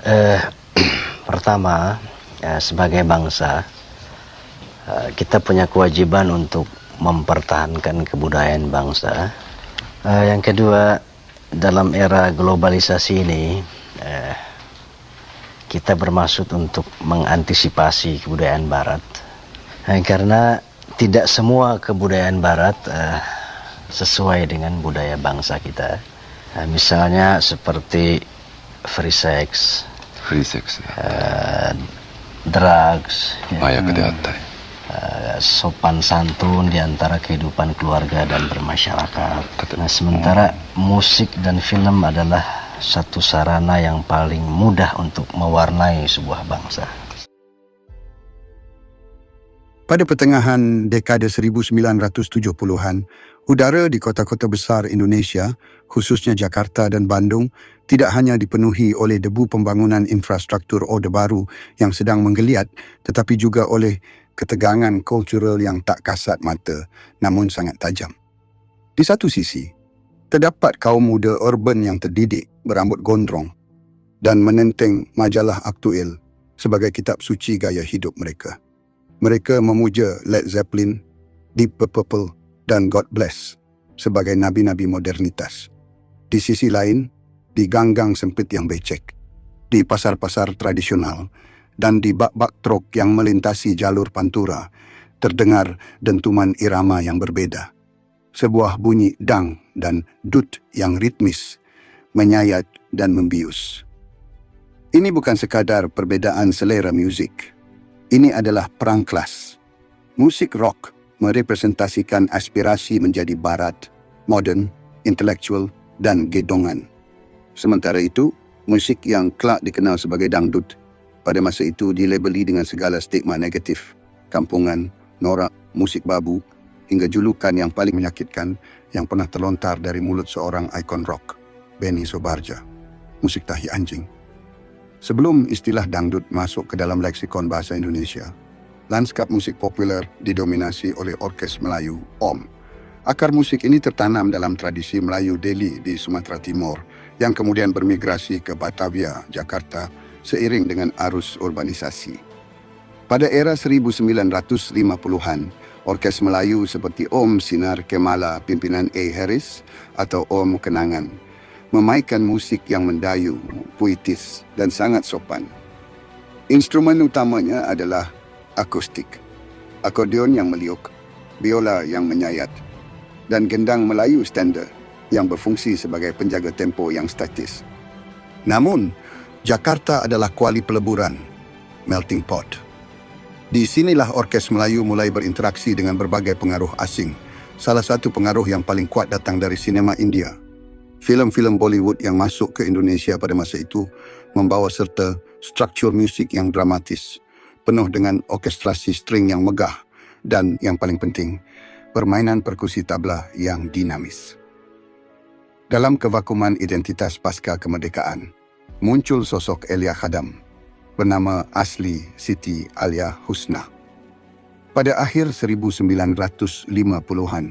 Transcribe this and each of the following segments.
Eh, Pertama, sebagai bangsa, kita punya kewajiban untuk mempertahankan kebudayaan bangsa. Yang kedua, dalam era globalisasi ini, kita bermaksud untuk mengantisipasi kebudayaan Barat. Karena tidak semua kebudayaan Barat sesuai dengan budaya bangsa kita. Misalnya seperti free sex, drugs, sopan santun di antara kehidupan keluarga dan bermasyarakat. Nah, sementara musik dan film adalah satu sarana yang paling mudah untuk mewarnai sebuah bangsa. Pada pertengahan dekade 1970-an, udara di kota-kota besar Indonesia, khususnya Jakarta dan Bandung, tidak hanya dipenuhi oleh debu pembangunan infrastruktur Orde Baru yang sedang menggeliat, tetapi juga oleh ketegangan kultural yang tak kasat mata, namun sangat tajam. Di satu sisi, terdapat kaum muda urban yang terdidik, berambut gondrong, dan menenteng majalah aktuel sebagai kitab suci gaya hidup mereka. Mereka memuja Led Zeppelin, Deep Purple, dan God Bless sebagai nabi-nabi modernitas. Di sisi lain, di gang-gang sempit yang becek, di pasar-pasar tradisional, dan di bak-bak truk yang melintasi jalur pantura, terdengar dentuman irama yang berbeda. Sebuah bunyi dang dan dut yang ritmis, menyayat dan membius. Ini bukan sekadar perbedaan selera muzik. Ini adalah perang kelas. Musik rock merepresentasikan aspirasi menjadi barat, modern, intelektual, dan gedongan. Sementara itu, musik yang kelak dikenal sebagai dangdut pada masa itu dilabeli dengan segala stigma negatif, kampungan, norak, musik babu, hingga julukan yang paling menyakitkan yang pernah terlontar dari mulut seorang ikon rock, Benny Sobarja, musik tahi anjing. Sebelum istilah dangdut masuk ke dalam leksikon bahasa Indonesia, lanskap musik populer didominasi oleh orkes Melayu, OM. Akar musik ini tertanam dalam tradisi Melayu Deli di Sumatera Timur yang kemudian bermigrasi ke Batavia, Jakarta seiring dengan arus urbanisasi. Pada era 1950-an, orkes Melayu seperti OM Sinar Kemala pimpinan A. Harris atau OM Kenangan memainkan musik yang mendayu, puitis, dan sangat sopan. Instrumen utamanya adalah akustik, akordeon yang meliuk, biola yang menyayat, dan gendang Melayu standard yang berfungsi sebagai penjaga tempo yang statis. Namun, Jakarta adalah kuali peleburan, melting pot. Di sinilah orkes Melayu mulai berinteraksi dengan berbagai pengaruh asing. Salah satu pengaruh yang paling kuat datang dari sinema India. Filem-filem Bollywood yang masuk ke Indonesia pada masa itu membawa serta struktur musik yang dramatis, penuh dengan orkestrasi string yang megah, dan yang paling penting, permainan perkusi tabla yang dinamis. Dalam kevakuman identitas pasca kemerdekaan, muncul sosok Elia Khadam, bernama asli Siti Alia Husna. Pada akhir 1950-an,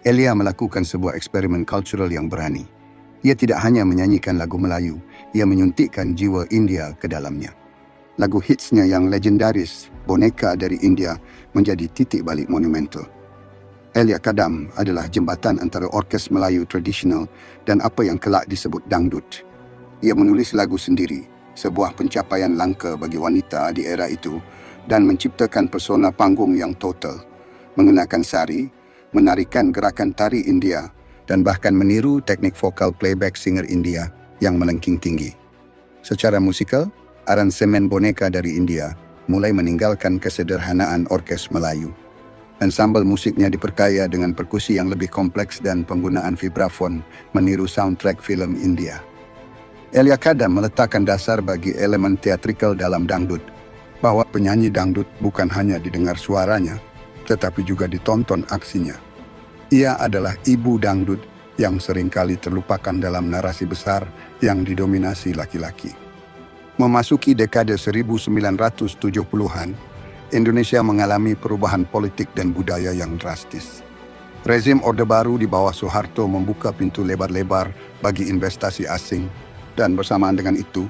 Elia melakukan sebuah eksperimen kultural yang berani. Ia tidak hanya menyanyikan lagu Melayu, ia menyuntikkan jiwa India ke dalamnya. Lagu hitsnya yang legendaris, Boneka dari India, menjadi titik balik monumental. Elia Khadam adalah jembatan antara orkes Melayu tradisional dan apa yang kelak disebut dangdut. Ia menulis lagu sendiri, sebuah pencapaian langka bagi wanita di era itu, dan menciptakan persona panggung yang total, mengenakan sari, menarikan gerakan tari India, dan bahkan meniru teknik vokal playback singer India yang melengking tinggi. Secara musikal, aransemen Boneka dari India mulai meninggalkan kesederhanaan orkes Melayu. Ensemble musiknya diperkaya dengan perkusi yang lebih kompleks dan penggunaan vibrafon meniru soundtrack filem India. Elia Khadam meletakkan dasar bagi elemen teatrikal dalam dangdut, bahwa penyanyi dangdut bukan hanya didengar suaranya, tetapi juga ditonton aksinya. Ia adalah ibu dangdut yang seringkali terlupakan dalam narasi besar yang didominasi laki-laki. Memasuki dekade 1970-an, Indonesia mengalami perubahan politik dan budaya yang drastis. Rezim Orde Baru di bawah Soeharto membuka pintu lebar-lebar bagi investasi asing, dan bersamaan dengan itu,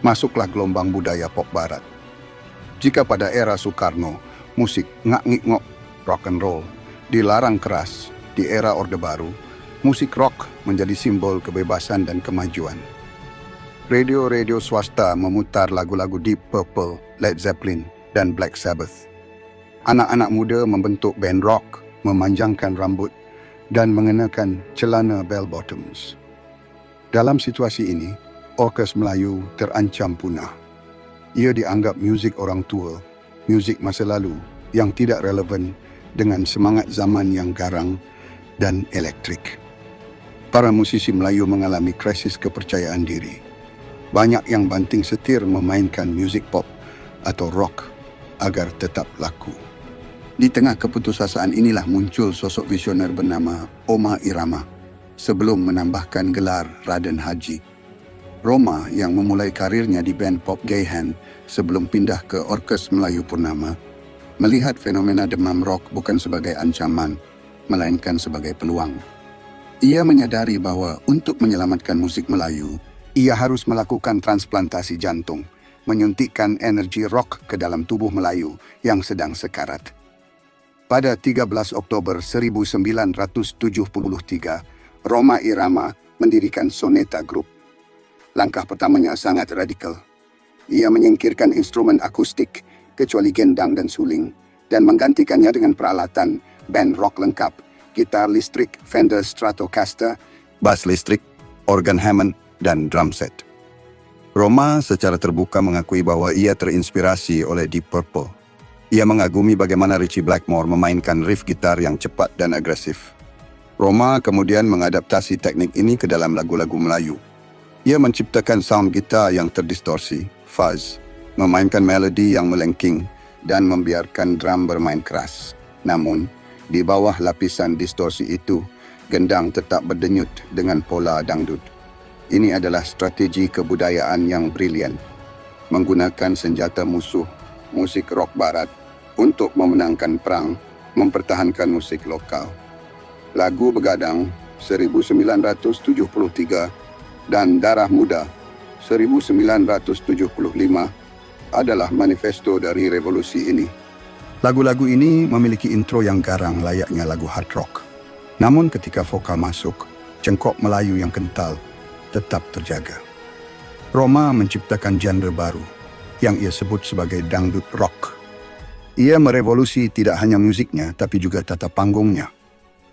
masuklah gelombang budaya pop barat. Jika pada era Soekarno, musik ngak-ngik-ngok, rock and roll, dilarang keras, di era Orde Baru, musik rock menjadi simbol kebebasan dan kemajuan. Radio-radio swasta memutar lagu-lagu Deep Purple, Led Zeppelin, dan Black Sabbath. Anak-anak muda membentuk band rock, memanjangkan rambut, dan mengenakan celana bell bottoms. Dalam situasi ini, orkes Melayu terancam punah. Ia dianggap muzik orang tua, muzik masa lalu yang tidak relevan dengan semangat zaman yang garang dan elektrik. Para musisi Melayu mengalami krisis kepercayaan diri. Banyak yang banting setir memainkan muzik pop atau rock agar tetap laku. Di tengah keputusasaan inilah muncul sosok visioner bernama Rhoma Irama sebelum menambahkan gelar Raden Haji. Rhoma yang memulai karirnya di band pop Gayhan sebelum pindah ke Orkes Melayu Purnama melihat fenomena demam rock bukan sebagai ancaman, melainkan sebagai peluang. Ia menyadari bahwa untuk menyelamatkan musik Melayu, ia harus melakukan transplantasi jantung, menyuntikkan energi rock ke dalam tubuh Melayu yang sedang sekarat. Pada 13 Oktober 1973, Rhoma Irama mendirikan Soneta Group. Langkah pertamanya sangat radikal. Ia menyingkirkan instrumen akustik, kecuali gendang dan suling, dan menggantikannya dengan peralatan band rock lengkap, gitar listrik Fender Stratocaster, bass listrik, organ Hammond, dan drum set. Rhoma secara terbuka mengakui bahwa ia terinspirasi oleh Deep Purple. Ia mengagumi bagaimana Ritchie Blackmore memainkan riff gitar yang cepat dan agresif. Rhoma kemudian mengadaptasi teknik ini ke dalam lagu-lagu Melayu. Ia menciptakan sound gitar yang terdistorsi, fuzz, memainkan melodi yang melengking, dan membiarkan drum bermain keras. Namun, di bawah lapisan distorsi itu, gendang tetap berdenyut dengan pola dangdut. Ini adalah strategi kebudayaan yang brilian. Menggunakan senjata musuh, musik rock barat, untuk memenangkan perang, mempertahankan musik lokal. Lagu Begadang 1973 dan Darah Muda 1975 adalah manifesto dari revolusi ini. Lagu-lagu ini memiliki intro yang garang layaknya lagu hard rock. Namun ketika vokal masuk, cengkok Melayu yang kental tetap terjaga. Rhoma menciptakan genre baru yang ia sebut sebagai dangdut rock. Ia merevolusi tidak hanya musiknya, tapi juga tata panggungnya.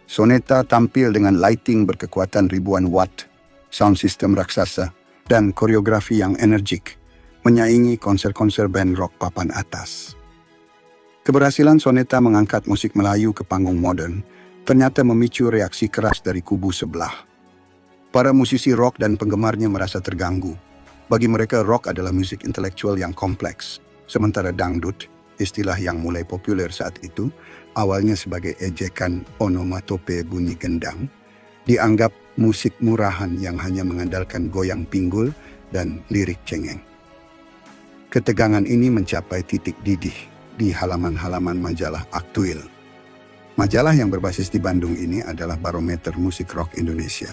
Soneta tampil dengan lighting berkekuatan ribuan watt, sound system raksasa, dan koreografi yang energik, menyaingi konser-konser band rock papan atas. Keberhasilan Soneta mengangkat musik Melayu ke panggung modern ternyata memicu reaksi keras dari kubu sebelah. Para musisi rock dan penggemarnya merasa terganggu. Bagi mereka, rock adalah musik intelektual yang kompleks, sementara dangdut, istilah yang mulai populer saat itu, awalnya sebagai ejekan onomatope bunyi gendang, dianggap musik murahan yang hanya mengandalkan goyang pinggul dan lirik cengeng. Ketegangan ini mencapai titik didih di halaman-halaman majalah Aktuil. Majalah yang berbasis di Bandung ini adalah barometer musik rock Indonesia.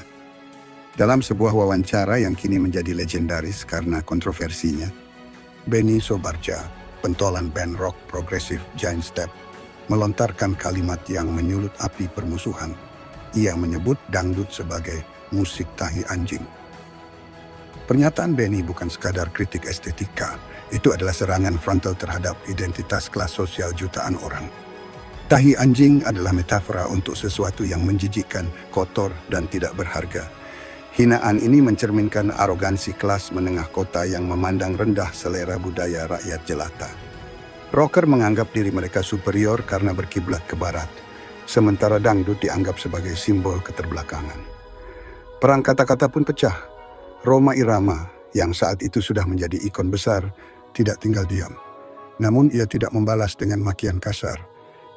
Dalam sebuah wawancara yang kini menjadi legendaris karena kontroversinya, Benny Sobarja, pentolan band rock progresif Giant Step, melontarkan kalimat yang menyulut api permusuhan. Ia menyebut dangdut sebagai musik tahi anjing. Pernyataan Benny bukan sekadar kritik estetika, itu adalah serangan frontal terhadap identitas kelas sosial jutaan orang. Tahi anjing adalah metafora untuk sesuatu yang menjijikkan, kotor, dan tidak berharga. Hinaan ini mencerminkan arogansi kelas menengah kota yang memandang rendah selera budaya rakyat jelata. Rocker menganggap diri mereka superior karena berkiblat ke barat, sementara dangdut dianggap sebagai simbol keterbelakangan. Perang kata-kata pun pecah. Rhoma Irama, yang saat itu sudah menjadi ikon besar, tidak tinggal diam. Namun ia tidak membalas dengan makian kasar.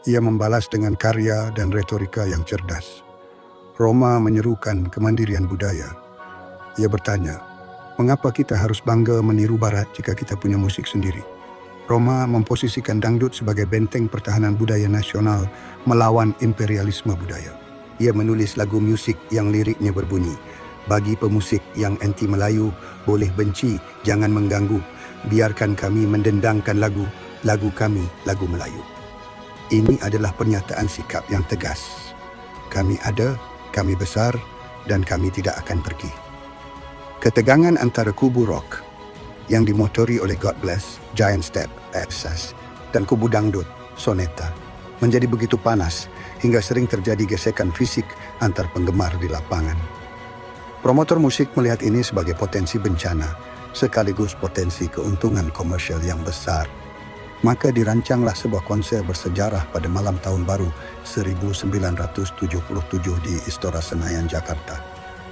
Ia membalas dengan karya dan retorika yang cerdas. Rhoma menyerukan kemandirian budaya. Ia bertanya, mengapa kita harus bangga meniru barat jika kita punya musik sendiri? Rhoma memposisikan dangdut sebagai benteng pertahanan budaya nasional melawan imperialisme budaya. Ia menulis lagu musik yang liriknya berbunyi, Bagi pemusik yang anti Melayu, boleh benci, jangan mengganggu. Biarkan kami mendendangkan lagu kami, lagu Melayu. Ini adalah pernyataan sikap yang tegas. Kami ada, kami besar, dan kami tidak akan pergi. Ketegangan antara kubu rock yang dimotori oleh God Bless, Giant Step, Excess, dan kubu dangdut, Soneta, menjadi begitu panas hingga sering terjadi gesekan fisik antar penggemar di lapangan. Promotor musik melihat ini sebagai potensi bencana, sekaligus potensi keuntungan komersial yang besar. Maka dirancanglah sebuah konser bersejarah pada malam Tahun Baru 1977 di Istora Senayan, Jakarta.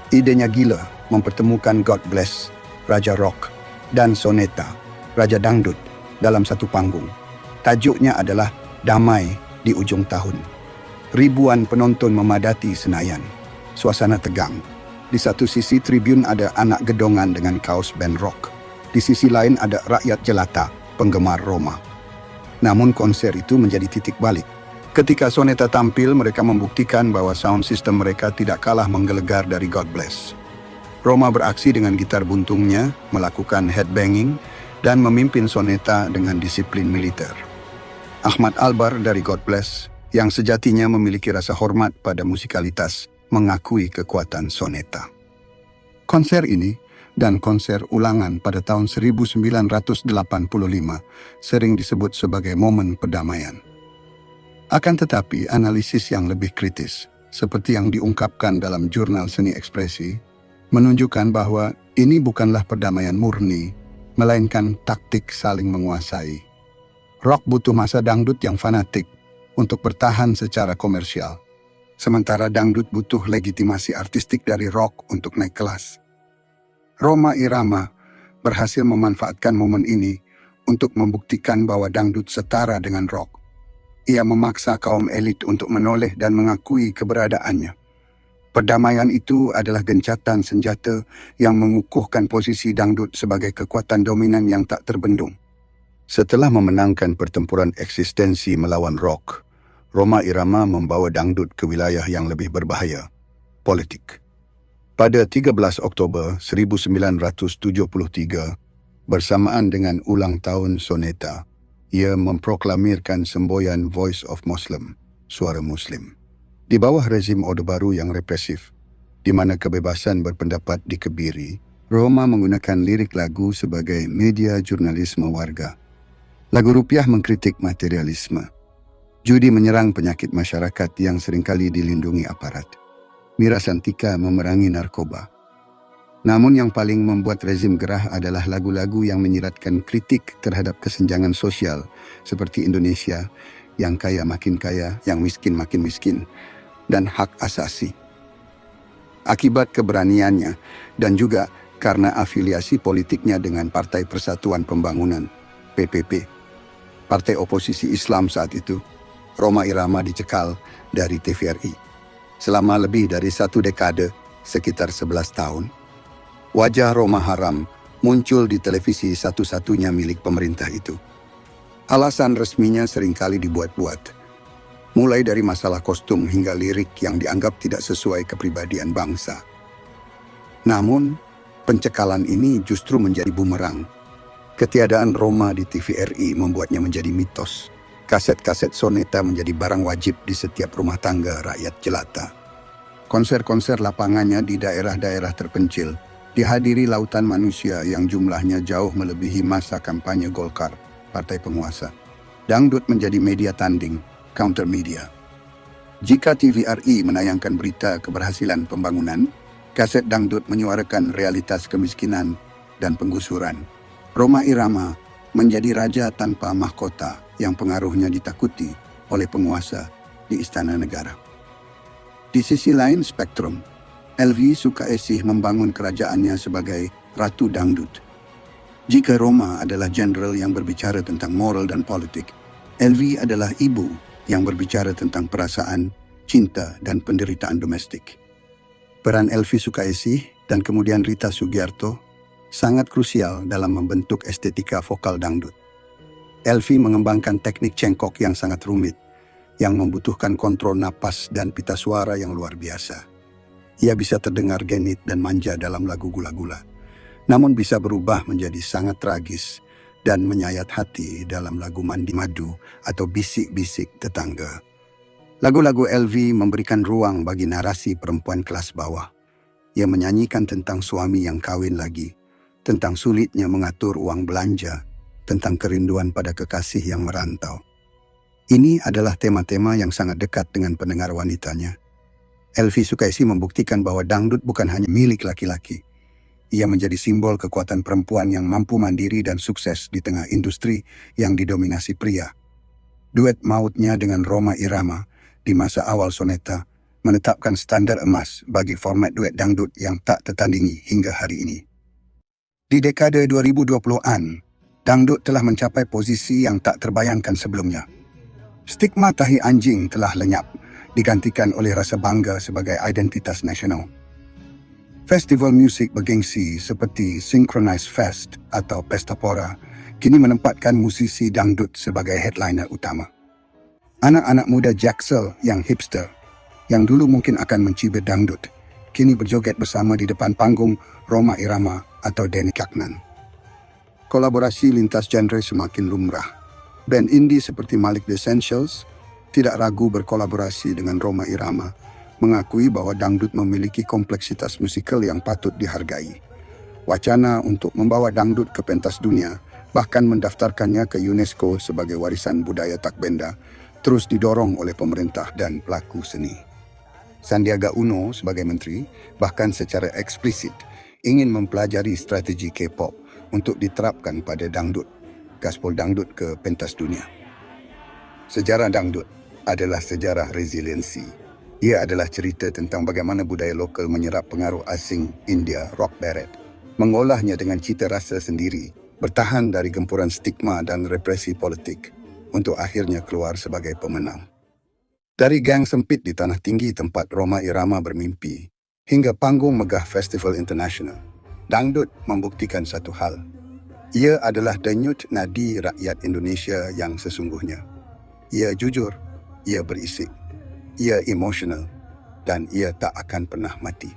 Idenya gila, mempertemukan God Bless, Raja Rock, dan Soneta, Raja Dangdut, dalam satu panggung. Tajuknya adalah Damai di Ujung Tahun. Ribuan penonton memadati Senayan. Suasana tegang. Di satu sisi tribun ada anak gedongan dengan kaos band rock. Di sisi lain ada rakyat jelata, penggemar Roma. Namun konser itu menjadi titik balik. Ketika Soneta tampil, mereka membuktikan bahwa sound system mereka tidak kalah menggelegar dari God Bless. Roma beraksi dengan gitar buntungnya, melakukan headbanging, dan memimpin Soneta dengan disiplin militer. Ahmad Albar dari God Bless, yang sejatinya memiliki rasa hormat pada musikalitas, mengakui kekuatan Soneta. Konser ini dan konser ulangan pada tahun 1985 sering disebut sebagai momen perdamaian. Akan tetapi, analisis yang lebih kritis, seperti yang diungkapkan dalam jurnal Seni Ekspresi, menunjukkan bahwa ini bukanlah perdamaian murni, melainkan taktik saling menguasai. Rock butuh masa dangdut yang fanatik untuk bertahan secara komersial, sementara dangdut butuh legitimasi artistik dari rock untuk naik kelas. Rhoma Irama berhasil memanfaatkan momen ini untuk membuktikan bahwa dangdut setara dengan rock. Ia memaksa kaum elit untuk menoleh dan mengakui keberadaannya. Perdamaian itu adalah gencatan senjata yang mengukuhkan posisi dangdut sebagai kekuatan dominan yang tak terbendung. Setelah memenangkan pertempuran eksistensi melawan rock, Rhoma Irama membawa dangdut ke wilayah yang lebih berbahaya, politik. Pada 13 Oktober 1973, bersamaan dengan ulang tahun Soneta, ia memproklamirkan semboyan Voice of Muslim, suara Muslim. Di bawah rezim Orde Baru yang represif, di mana kebebasan berpendapat dikebiri, Rhoma menggunakan lirik lagu sebagai media jurnalisme warga. Lagu Rupiah mengkritik materialisme. Judi menyerang penyakit masyarakat yang seringkali dilindungi aparat. Mira Santika memerangi narkoba. Namun yang paling membuat rezim gerah adalah lagu-lagu yang menyiratkan kritik terhadap kesenjangan sosial seperti Indonesia, yang kaya makin kaya, yang miskin makin miskin, dan hak asasi. Akibat keberaniannya dan juga karena afiliasi politiknya dengan Partai Persatuan Pembangunan, PPP, partai oposisi Islam saat itu, Rhoma Irama dicekal dari TVRI. Selama lebih dari 1 dekade, sekitar 11 tahun, wajah Rhoma haram muncul di televisi satu-satunya milik pemerintah itu. Alasan resminya seringkali dibuat-buat, mulai dari masalah kostum hingga lirik yang dianggap tidak sesuai kepribadian bangsa. Namun, pencekalan ini justru menjadi bumerang. Ketiadaan Rhoma di TVRI membuatnya menjadi mitos. Kaset-kaset Soneta menjadi barang wajib di setiap rumah tangga rakyat jelata. Konser-konser lapangannya di daerah-daerah terpencil dihadiri lautan manusia yang jumlahnya jauh melebihi masa kampanye Golkar, partai penguasa. Dangdut menjadi media tanding, counter media. Jika TVRI menayangkan berita keberhasilan pembangunan, kaset dangdut menyuarakan realitas kemiskinan dan penggusuran. Rhoma Irama menjadi raja tanpa mahkota yang pengaruhnya ditakuti oleh penguasa di Istana Negara. Di sisi lain spektrum, Elvi Sukaesih membangun kerajaannya sebagai Ratu Dangdut. Jika Rhoma adalah jenderal yang berbicara tentang moral dan politik, Elvi adalah ibu yang berbicara tentang perasaan, cinta, dan penderitaan domestik. Peran Elvi Sukaesih dan kemudian Rita Sugiarto sangat krusial dalam membentuk estetika vokal dangdut. Elvi mengembangkan teknik cengkok yang sangat rumit, yang membutuhkan kontrol napas dan pita suara yang luar biasa. Ia bisa terdengar genit dan manja dalam lagu gula-gula, namun bisa berubah menjadi sangat tragis dan menyayat hati dalam lagu Mandi Madu atau Bisik-Bisik Tetangga. Lagu-lagu LV memberikan ruang bagi narasi perempuan kelas bawah. Ia menyanyikan tentang suami yang kahwin lagi, tentang sulitnya mengatur uang belanja, tentang kerinduan pada kekasih yang merantau. Ini adalah tema-tema yang sangat dekat dengan pendengar wanitanya. Elvi Sukaisi membuktikan bahwa dangdut bukan hanya milik laki-laki. Ia menjadi simbol kekuatan perempuan yang mampu mandiri dan sukses di tengah industri yang didominasi pria. Duet mautnya dengan Rhoma Irama di masa awal Soneta menetapkan standar emas bagi format duet dangdut yang tak tertandingi hingga hari ini. Di dekade 2020-an, dangdut telah mencapai posisi yang tak terbayangkan sebelumnya. Stigma tahi anjing telah lenyap, digantikan oleh rasa bangga sebagai identitas nasional. Festival musik bergengsi seperti Synchronize Fest atau Pesta Pora kini menempatkan musisi dangdut sebagai headliner utama. Anak-anak muda Jaksel yang hipster, yang dulu mungkin akan mencibir dangdut, kini berjoget bersama di depan panggung Rhoma Irama atau Denny Caknan. Kolaborasi lintas genre semakin lumrah. Band indie seperti Malik The Essentials tidak ragu berkolaborasi dengan Rhoma Irama, mengakui bahwa dangdut memiliki kompleksitas musikal yang patut dihargai. Wacana untuk membawa dangdut ke pentas dunia, bahkan mendaftarkannya ke UNESCO sebagai warisan budaya tak benda, terus didorong oleh pemerintah dan pelaku seni. Sandiaga Uno sebagai menteri bahkan secara eksplisit ingin mempelajari strategi K-pop untuk diterapkan pada dangdut, gaspol dangdut ke pentas dunia. Sejarah dangdut adalah sejarah resiliensi. Ia adalah cerita tentang bagaimana budaya lokal menyerap pengaruh asing India rock beret, mengolahnya dengan cita rasa sendiri, bertahan dari gempuran stigma dan represi politik, untuk akhirnya keluar sebagai pemenang. Dari gang sempit di Tanah Tinggi tempat Rhoma Irama bermimpi, hingga panggung megah Festival International, dangdut membuktikan satu hal. Ia adalah denyut nadi rakyat Indonesia yang sesungguhnya. Ia jujur, ia berisik, ia emosional, dan ia tak akan pernah mati.